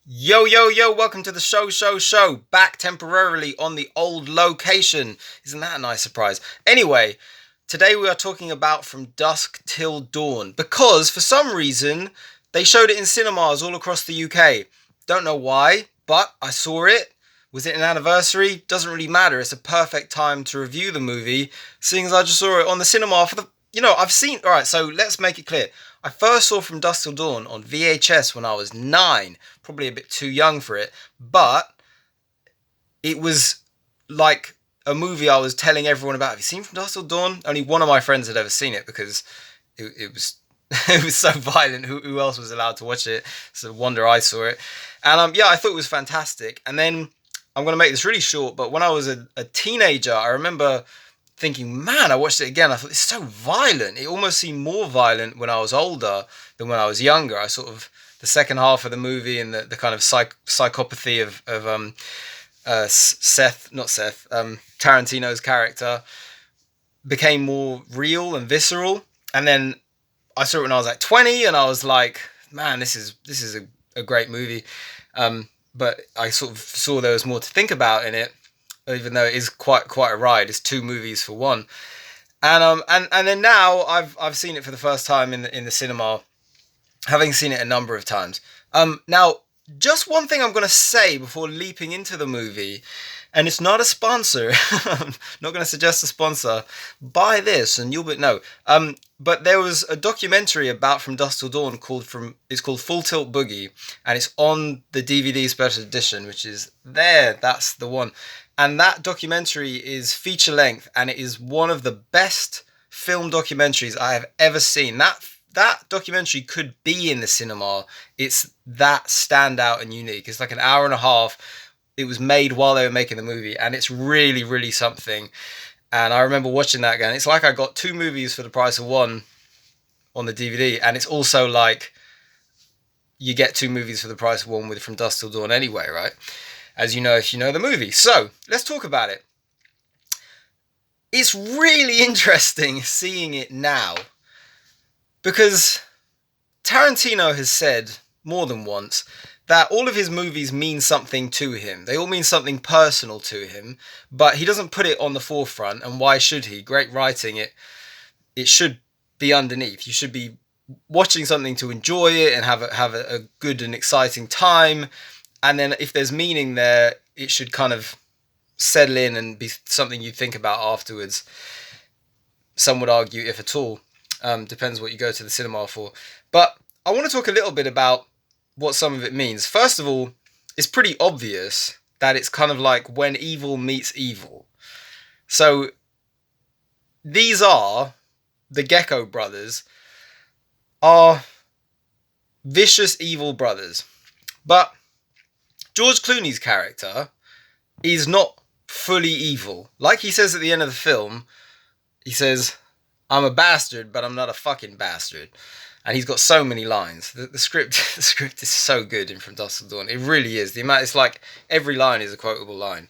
Yo, yo, yo, welcome to the show. Back temporarily on the old location. Isn't that a nice surprise? Anyway, today we are talking about From Dusk Till Dawn because for some reason they showed it in cinemas all across the UK. Don't know why, but I saw it. Was it an anniversary? Doesn't really matter. It's a perfect time to review the movie, seeing as I just saw it on the cinema for the. I've seen. Alright, so let's make it clear. I first saw From Dusk Till Dawn on VHS when I was 9, probably a bit too young for it, but it was like a movie I was telling everyone about. Have you seen From Dusk Till Dawn? Only one of my friends had ever seen it because it was it was so violent. Who else was allowed to watch it? It's a wonder I saw it. And yeah, I thought it was fantastic. And then I'm going to make this really short, but when I was a teenager, I remember thinking, man, I watched it again. I thought it's so violent. It almost seemed more violent when I was older than when I was younger. I sort of the second half of the movie and the kind of psychopathy of Tarantino's character became more real and visceral. And then I saw it when I was like 20, and I was like, man, this is a great movie. But I sort of saw there was more to think about in it, even though it is quite a ride. It's two movies for one. And then now I've seen it for the first time in the cinema, having seen it a number of times. Now, just one thing I'm going to say before leaping into the movie, and it's not a sponsor. I'm not going to suggest a sponsor. Buy this and you'll be no. But there was a documentary about From Dusk Till Dawn it's called Full Tilt Boogie, and it's on the DVD special edition, which is there. That's the one. And that documentary is feature length, and it is one of the best film documentaries I have ever seen. That documentary could be in the cinema. It's that standout and unique. It's like an hour and a half. It was made while they were making the movie, and it's really, really something. And I remember watching that again. It's like I got two movies for the price of one on the DVD, and it's also like you get two movies for the price of one with From Dusk Till Dawn anyway, right? As you know if you know the movie. So, let's talk about it. It's really interesting seeing it now because Tarantino has said more than once that all of his movies mean something to him. They all mean something personal to him, but he doesn't put it on the forefront, and why should he? Great writing, it should be underneath. You should be watching something to enjoy it and have a good and exciting time. And then if there's meaning there, it should kind of settle in and be something you think about afterwards. Some would argue, if at all. Depends what you go to the cinema for. But I want to talk a little bit about what some of it means. First of all, it's pretty obvious that it's kind of like when evil meets evil. So these are, the Gecko brothers, are vicious evil brothers. But George Clooney's character is not fully evil. Like he says at the end of the film, he says, I'm a bastard, but I'm not a fucking bastard. And he's got so many lines. The script is so good in From Dusk Till Dawn. It really is. It's like every line is a quotable line.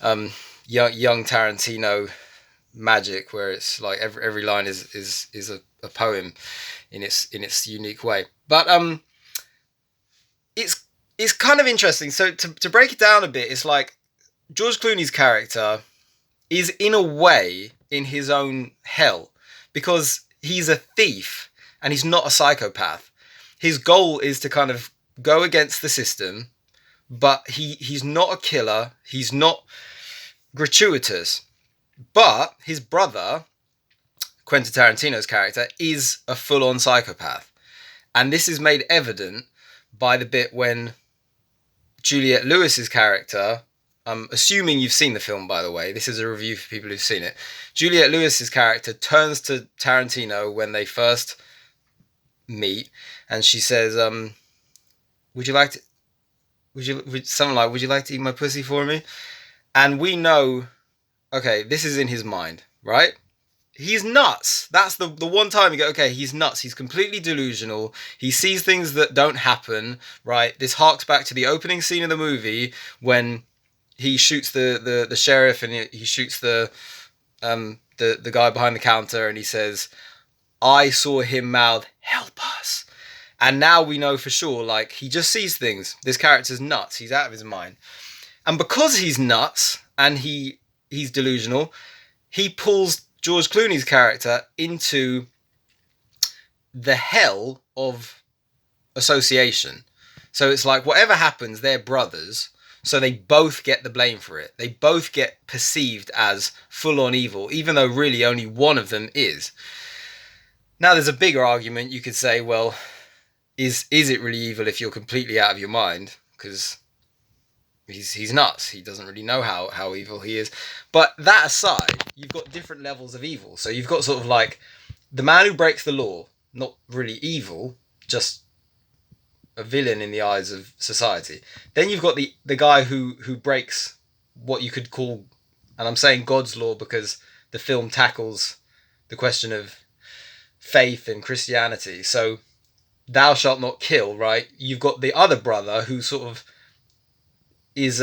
Young Tarantino magic, where it's like every line is a poem in its unique way. But it's kind of interesting. So to break it down a bit, it's like George Clooney's character is in a way in his own hell because he's a thief and he's not a psychopath. His goal is to kind of go against the system, but he's not a killer. He's not gratuitous. But his brother, Quentin Tarantino's character, is a full-on psychopath. And this is made evident by the bit when Juliette Lewis's character, I'm assuming you've seen the film, by the way. This is a review for people who've seen it. Juliette Lewis's character turns to Tarantino when they first meet, and she says, "Would you like to? Would you like to eat my pussy for me?" And we know, okay, this is in his mind, right? He's nuts. That's the one time you go, okay, he's nuts. He's completely delusional. He sees things that don't happen, right? This harks back to the opening scene of the movie when he shoots the sheriff and he shoots the guy behind the counter, and he says, I saw him mouth, help us. And now we know for sure, like, he just sees things. This character's nuts. He's out of his mind. And because he's nuts and he's delusional, he pulls George Clooney's character into the hell of association. So it's like whatever happens, they're brothers. So they both get the blame for it. They both get perceived as full-on evil, even though really only one of them is. Now there's a bigger argument. You could say, well, is it really evil if you're completely out of your mind? Because he's nuts. He doesn't really know how evil he is. But that aside, you've got different levels of evil. So you've got sort of like the man who breaks the law, not really evil, just a villain in the eyes of society. Then you've got the guy who breaks what you could call, and I'm saying God's law because the film tackles the question of faith and Christianity. So thou shalt not kill, right? You've got the other brother who sort of is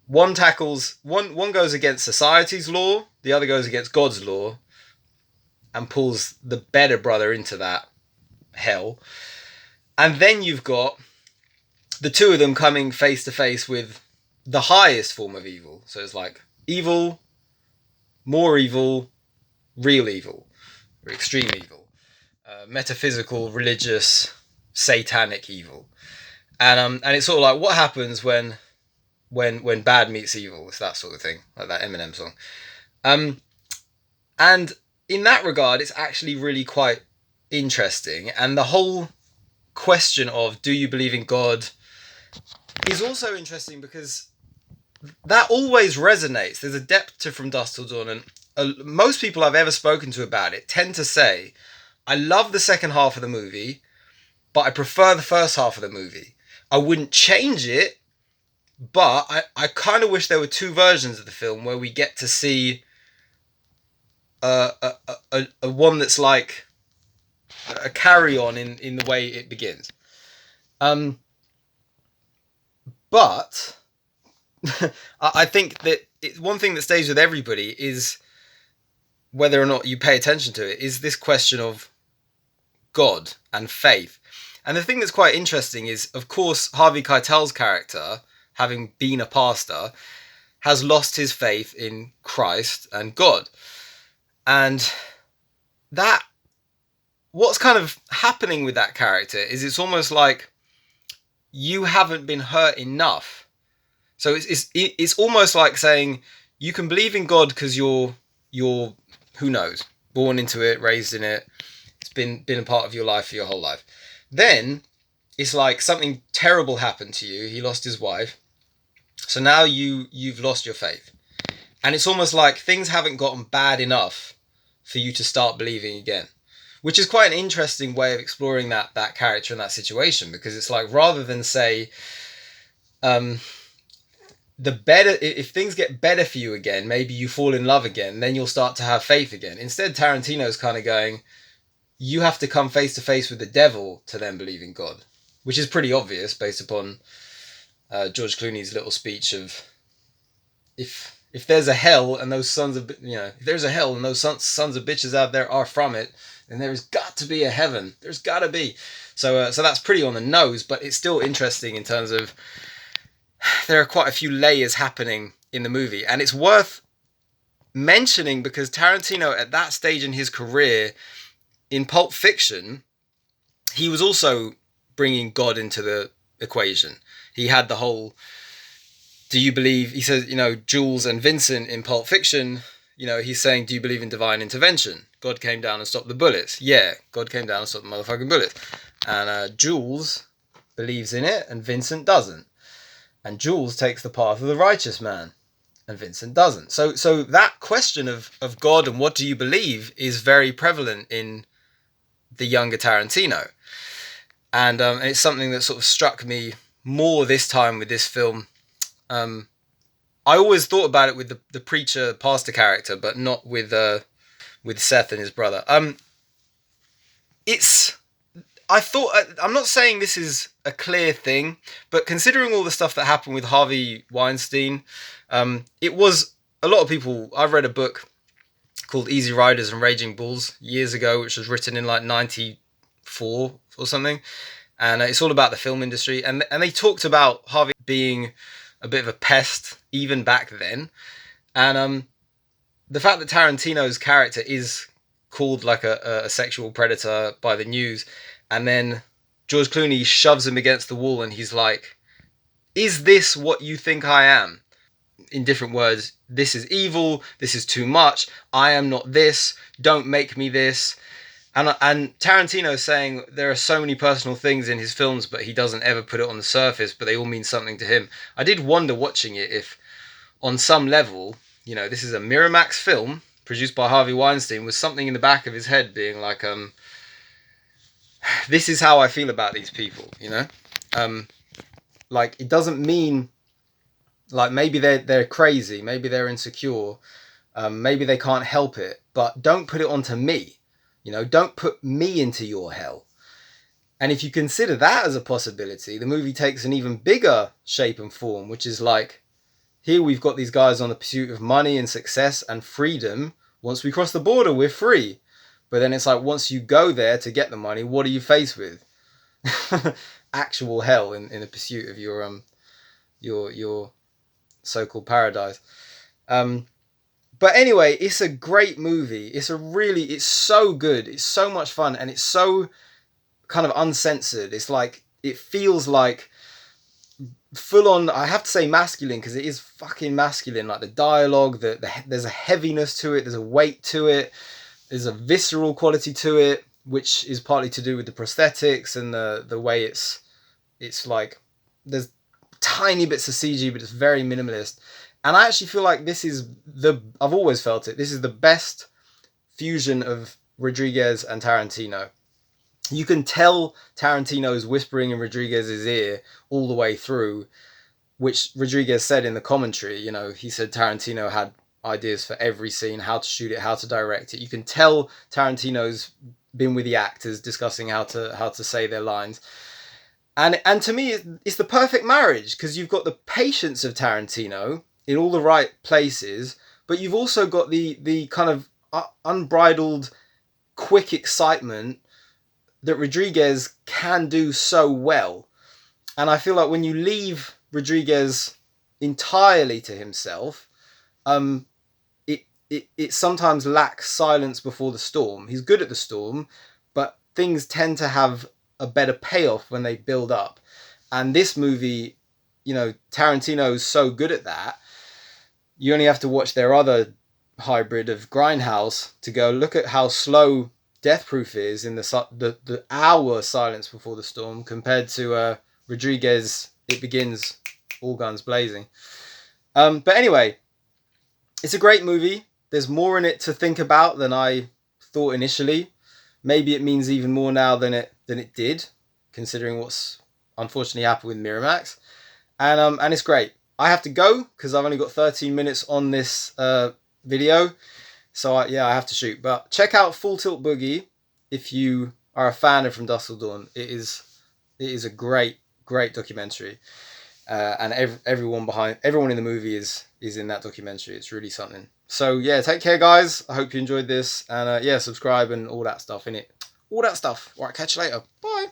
one goes against society's law, the other goes against God's law, and pulls the better brother into that hell. And then you've got the two of them coming face to face with the highest form of evil. So it's like evil, more evil, real evil, or extreme evil, metaphysical, religious, satanic evil. And it's sort of like what happens when bad meets evil. It's that sort of thing, like that Eminem song. And in that regard, it's actually really quite interesting. And the whole question of do you believe in God is also interesting because that always resonates. There's a depth to From Dusk Till Dawn, and most people I've ever spoken to about it tend to say, I love the second half of the movie, but I prefer the first half of the movie. I wouldn't change it, but I kind of wish there were two versions of the film where we get to see a one that's like a carry-on in the way it begins. But I think that one thing that stays with everybody is whether or not you pay attention to it, is this question of God and faith. And the thing that's quite interesting is, of course, Harvey Keitel's character, having been a pastor, has lost his faith in Christ and God. And that, what's kind of happening with that character is it's almost like you haven't been hurt enough. So it's almost like saying you can believe in God because you're who knows, born into it, raised in it. It's been a part of your life for your whole life. Then it's like something terrible happened to you. He lost his wife. So now you've lost your faith. And it's almost like things haven't gotten bad enough for you to start believing again. Which is quite an interesting way of exploring that character and that situation, because it's like, rather than say, if things get better for you again, maybe you fall in love again, then you'll start to have faith again. Instead, Tarantino's kind of going, you have to come face to face with the devil to then believe in God, which is pretty obvious based upon George Clooney's little speech of, if there's a hell and those if there's a hell and those sons of bitches out there are from it, then there's got to be a heaven. There's got to be. So that's pretty on the nose, but it's still interesting in terms of there are quite a few layers happening in the movie. And it's worth mentioning because Tarantino, at that stage in his career, in Pulp Fiction, he was also bringing God into the equation. He had the whole, do you believe, he says, Jules and Vincent in Pulp Fiction, he's saying, do you believe in divine intervention? God came down and stopped the bullets. Yeah, God came down and stopped the motherfucking bullets. And Jules believes in it and Vincent doesn't. And Jules takes the path of the righteous man and Vincent doesn't. So that question of God and what do you believe is very prevalent in the younger Tarantino. And it's something that sort of struck me more this time with this film. I always thought about it with the preacher pastor character, but not with Seth and his brother. I'm not saying this is a clear thing, but considering all the stuff that happened with Harvey Weinstein, it was a lot of people. I read a book called Easy Riders and Raging Bulls years ago, which was written in like 90 4 or something, and it's all about the film industry. And they talked about Harvey being a bit of a pest even back then, and the fact that Tarantino's character is called like a sexual predator by the news, and then George Clooney shoves him against the wall, and he's like, "Is this what you think I am?" In different words, this is evil. This is too much. I am not this. Don't make me this. And Tarantino saying there are so many personal things in his films, but he doesn't ever put it on the surface, but they all mean something to him. I did wonder watching it if, on some level, this is a Miramax film produced by Harvey Weinstein, with something in the back of his head being like, this is how I feel about these people, like, it doesn't mean, like, maybe they're crazy, maybe they're insecure, maybe they can't help it, but don't put it onto me. Don't put me into your hell. And if you consider that as a possibility, the movie takes an even bigger shape and form, which is like, here we've got these guys on the pursuit of money and success and freedom. Once we cross the border, we're free. But then it's like, once you go there to get the money, what are you faced with? Actual hell in the pursuit of your so-called paradise. But anyway, it's a great movie. It's so good. It's so much fun, and it's so kind of uncensored. It's like, it feels like full on, I have to say masculine, because it is fucking masculine. Like, the dialogue, there's a heaviness to it, there's a weight to it, there's a visceral quality to it, which is partly to do with the prosthetics and the way it's like, there's tiny bits of CG, but it's very minimalist. And I actually feel like I've always felt it, this is the best fusion of Rodriguez and Tarantino. You can tell Tarantino is whispering in Rodriguez's ear all the way through, which Rodriguez said in the commentary. He said Tarantino had ideas for every scene, how to shoot it, how to direct it. You can tell Tarantino's been with the actors discussing how to say their lines. And to me, it's the perfect marriage, because you've got the patience of Tarantino in all the right places, but you've also got the kind of unbridled, quick excitement that Rodriguez can do so well. And I feel like when you leave Rodriguez entirely to himself, it sometimes lacks silence before the storm. He's good at the storm, but things tend to have a better payoff when they build up. And this movie, Tarantino's so good at that. You only have to watch their other hybrid of Grindhouse to go, look at how slow Death Proof is in the hour silence before the storm, compared to Rodriguez, it begins all guns blazing. But anyway, it's a great movie. There's more in it to think about than I thought initially. Maybe it means even more now than it did, considering what's unfortunately happened with Miramax. And it's great. I have to go because I've only got 13 minutes on this video. So I have to shoot. But check out Full Tilt Boogie if you are a fan of From Dusk Till Dawn. It is a great documentary, and everyone in the movie is in that documentary. It's really something. So yeah, take care, guys. I hope you enjoyed this, and subscribe and all that stuff in it. All that stuff. All right, catch you later. Bye.